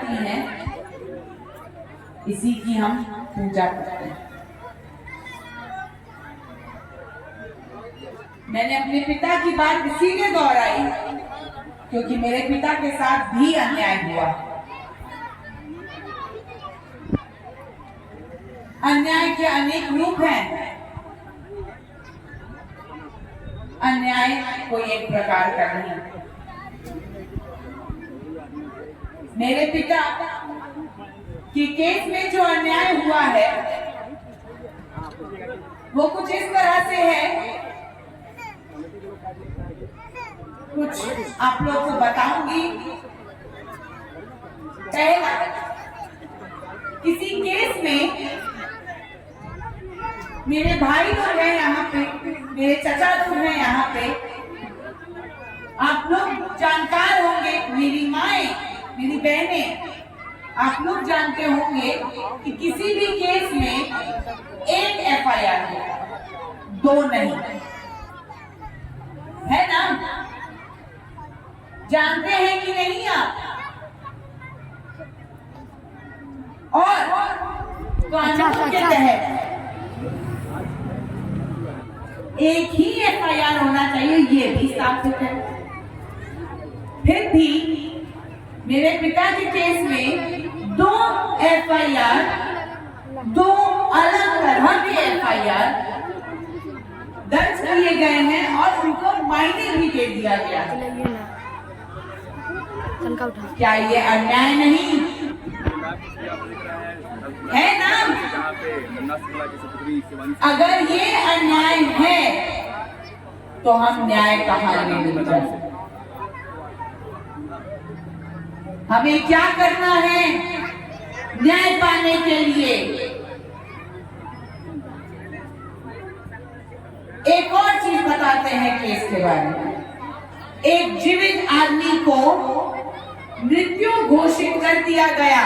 करती हैं, इसी की हम पूजा करते हैं। मैंने अपने पिता की बात इसीलिए दोहराई क्योंकि मेरे पिता के साथ भी अन्याय हुआ। अन्याय के अनेक रूप हैं। अन्याय कोई एक प्रकार का नहीं। मेरे पिता के केस में जो अन्याय हुआ है वो कुछ इस तरह से है, कुछ आप लोग को बताऊंगी। पहला, किसी केस में मेरे भाई लोग हैं यहाँ पे, मेरे चचा लोग हैं यहाँ पे, आप लोग जानकार होंगे, मेरी माएं, मेरी बहनें, आप लोग जानते होंगे कि किसी भी केस में एक एफआईआर है, दो नहीं, है ना? जानते हैं कि नहीं आप? और कानून के तहत एक ही एफआईआर होना चाहिए, ये भी साबित है। फिर भी मेरे पिता के केस में दो एफआईआर, दो अलग तरह के एफआईआर दर्ज किए गए हैं और उनको मायने भी दे दिया गया। क्या ये अन्याय नहीं है ना? अगर ये अन्याय है तो हम न्याय कहाँ लेने जाए? हमें क्या करना है न्याय पाने के लिए? एक और चीज बताते हैं केस के बारे में। एक जीवित आदमी को मृत्यु घोषित कर दिया गया।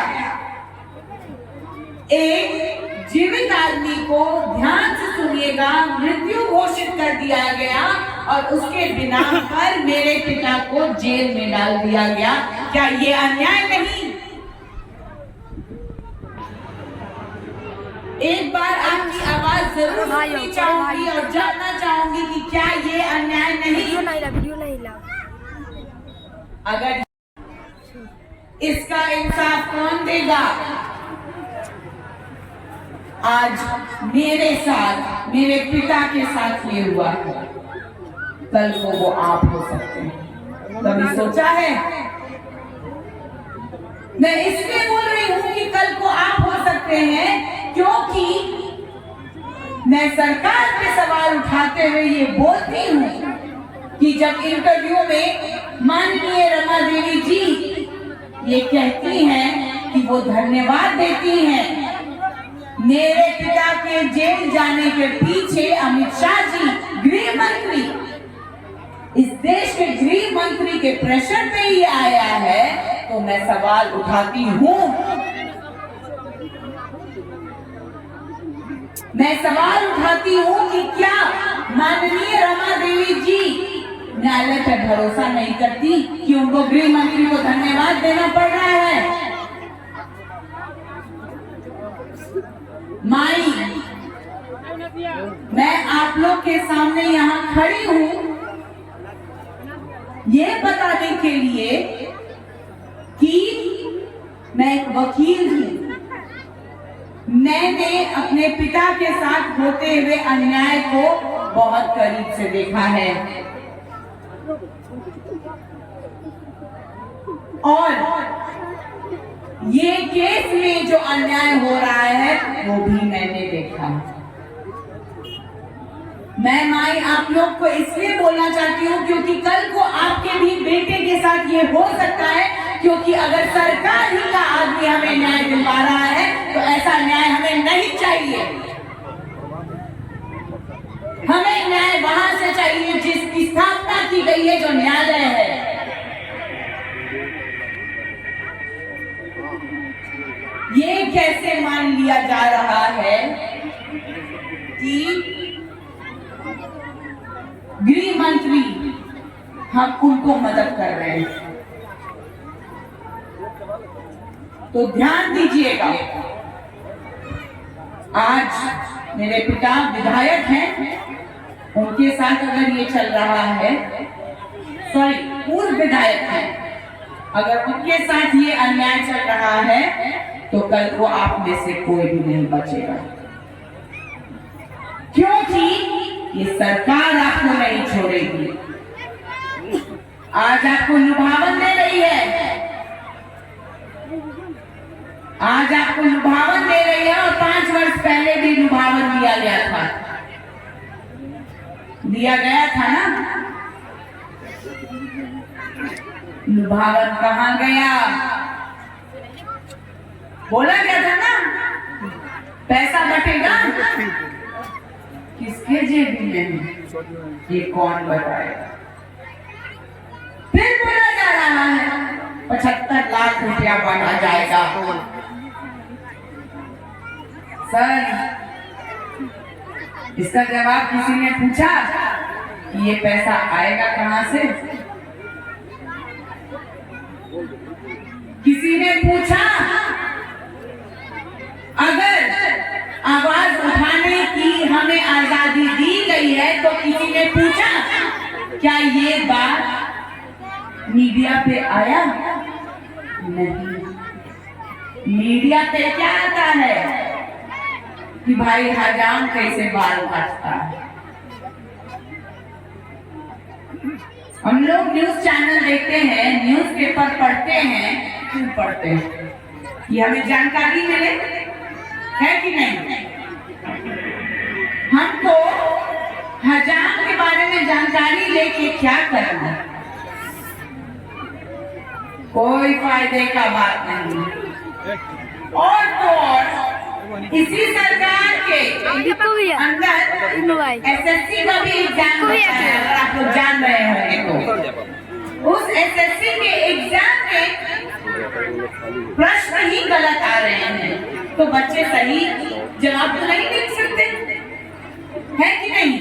एक जीवित आदमी को, ध्यान से सुनिएगा, मृत्यु घोषित कर दिया गया और उसके बिना पर मेरे पिता को जेल में डाल दिया गया। क्या ये अन्याय नहीं? एक बार आपकी आवाज जरूर सुननी चाहूंगी और जानना चाहूंगी कि क्या ये अन्याय नहीं? अगर इसका इंसाफ कौन देगा? आज मेरे साथ, मेरे पिता के साथ ये हुआ है, कल को वो आप हो सकते हैं। कभी सोचा है? मैं इसलिए बोल रही हूं कि कल को आप हो सकते हैं क्योंकि मैं सरकार पे सवाल उठाते हुए ये बोलती हूं कि जब इंटरव्यू में माननीय रमा देवी जी ये कहती हैं कि वो धन्यवाद देती हैं, मेरे पिता के जेल जाने के पीछे अमित शाह जी, गृह मंत्री, इस देश के गृह मंत्री के प्रेशर पे ही आया है, तो मैं सवाल उठाती हूँ। मैं सवाल उठाती हूँ कि क्या माननीय रमा देवी जी न्यायालय पर भरोसा नहीं करती कि उनको गृह मंत्री को धन्यवाद देना पड़ रहा है? माई, मैं आप लोग के सामने यहाँ खड़ी हूँ ये बताने के लिए कि मैं एक वकील हूँ। मैंने अपने पिता के साथ होते हुए अन्याय को बहुत करीब से देखा है और ये केस में जो अन्याय हो रहा है वो भी मैंने देखा। मैं माई आप लोग को इसलिए बोलना चाहती हूँ क्योंकि कल को आपके भी बेटे के साथ ये हो सकता है, क्योंकि अगर सरकार ही का आदमी हमें न्याय दिलवा रहा है तो ऐसा न्याय हमें नहीं चाहिए। हमें न्याय वहां से चाहिए जिसकी स्थापना की गई है, जो न्यायालय है। ये कैसे मान लिया जा रहा है कि गृह मंत्री हम उनको मदद कर रहे हैं? तो ध्यान दीजिएगा। आज मेरे पिता विधायक हैं, उनके साथ अगर ये चल रहा है, सॉरी पूर्व विधायक हैं, अगर उनके साथ ये अन्याय चल रहा है तो कल को आप में से कोई भी नहीं बचेगा, क्योंकि ये सरकार आपको नहीं छोड़ेगी। आज आपको लुभावन दे रही है, आज आपको लुभावन दे रही है, और 5 वर्ष पहले भी लुभावन दिया गया था ना। लुभावन कहाँ गया? बोला गया था ना पैसा बटेगा, किसके जेब में है ये कौन बताएगा? फिर बोला जा रहा है 75 लाख रुपया बांटा जाएगा। सर, इसका जवाब किसी ने पूछा कि ये पैसा आएगा कहां से? किसी ने पूछा? अगर आवाज उठाने की हमें आजादी दी गई है तो किसी ने पूछा क्या ये बात मीडिया पे आया? नहीं। मीडिया पे क्या आता है कि भाई हजाम कैसे बाल काटता है। हम लोग न्यूज चैनल देखते हैं, न्यूज पेपर पढ़ते हैं, क्यों पढ़ते हैं? कि हमें जानकारी मिले, है कि नहीं? हमको हजाम के बारे में जानकारी लेके क्या करना? कोई फायदे का बात नहीं। और तो और इसी सरकार के अंदर एसएससी का भी एग्जाम होता है, अगर आप लोग जान रहे होंगे तो। उस एसएससी के एग्जाम में प्रश्न ही गलत आ रहे हैं, तो बच्चे सही जवाब तो नहीं लिख सकते, है कि नहीं?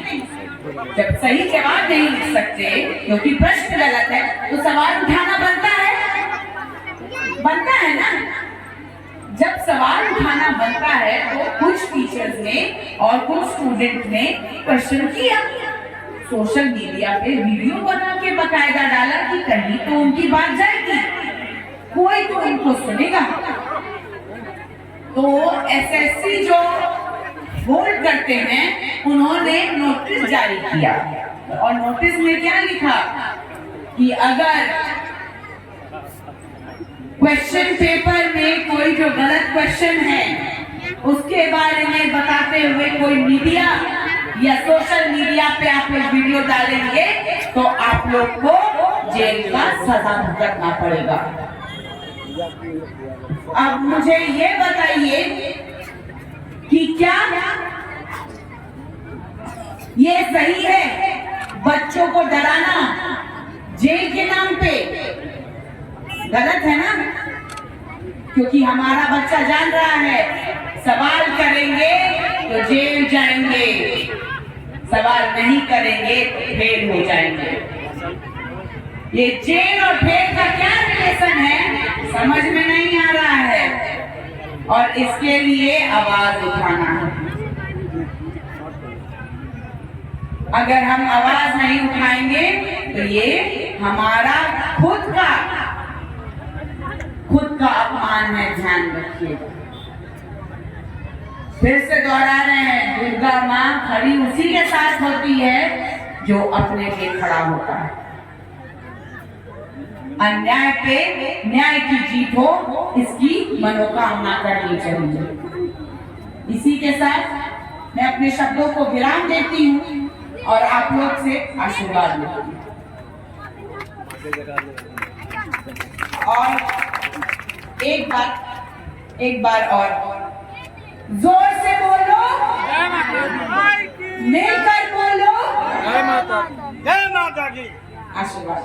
जब सही जवाब नहीं लिख सकते क्योंकि प्रश्न गलत है, तो सवाल उठाना बनता है ना। जब सवाल उठाना बनता है तो कुछ टीचर्स ने और कुछ स्टूडेंट ने क्वेश्चन किया, सोशल मीडिया पे वीडियो बना के बकायदा डाला कि कहीं तो उनकी बात जाएगी, कोई तो उनको सुनेगा। तो एसएससी जो होल्ड करते हैं, उन्होंने नोटिस जारी किया, और नोटिस में क्या लिखा कि अगर क्वेश्चन पेपर में कोई जो गलत क्वेश्चन है उसके बारे में बताते हुए कोई मीडिया या सोशल मीडिया पे आप लोग वीडियो डालेंगे तो आप लोग को जेल का सजा भुगतना पड़ेगा। अब मुझे ये बताइए कि क्या ये सही है बच्चों को डराना जेल के नाम पे? गलत है ना, क्योंकि हमारा बच्चा जान रहा है सवाल करेंगे तो जेल जाएंगे, सवाल नहीं करेंगे तो फेल हो जाएंगे। ये जेल और फेल का क्या रिलेशन है समझ में नहीं आ रहा है, और इसके लिए आवाज उठाना है। अगर हम आवाज नहीं उठाएंगे तो ये हमारा खुद का अपमान है, ध्यान रखिएगा। फिर से दोहरा रहे हैं, दुर्गा माँ खड़ी उसी के साथ होती है जो अपने लिए खड़ा होता है। अन्याय पे न्याय की जीत हो, इसकी मनोकामना करनी चाहिए। इसी के साथ मैं अपने शब्दों को विराम देती हूँ और आप लोग से आशीर्वाद लेती हूँ। और एक बार और जोर से बोलो, मिलकर बोलो, जय माता दी। आशीर्वाद।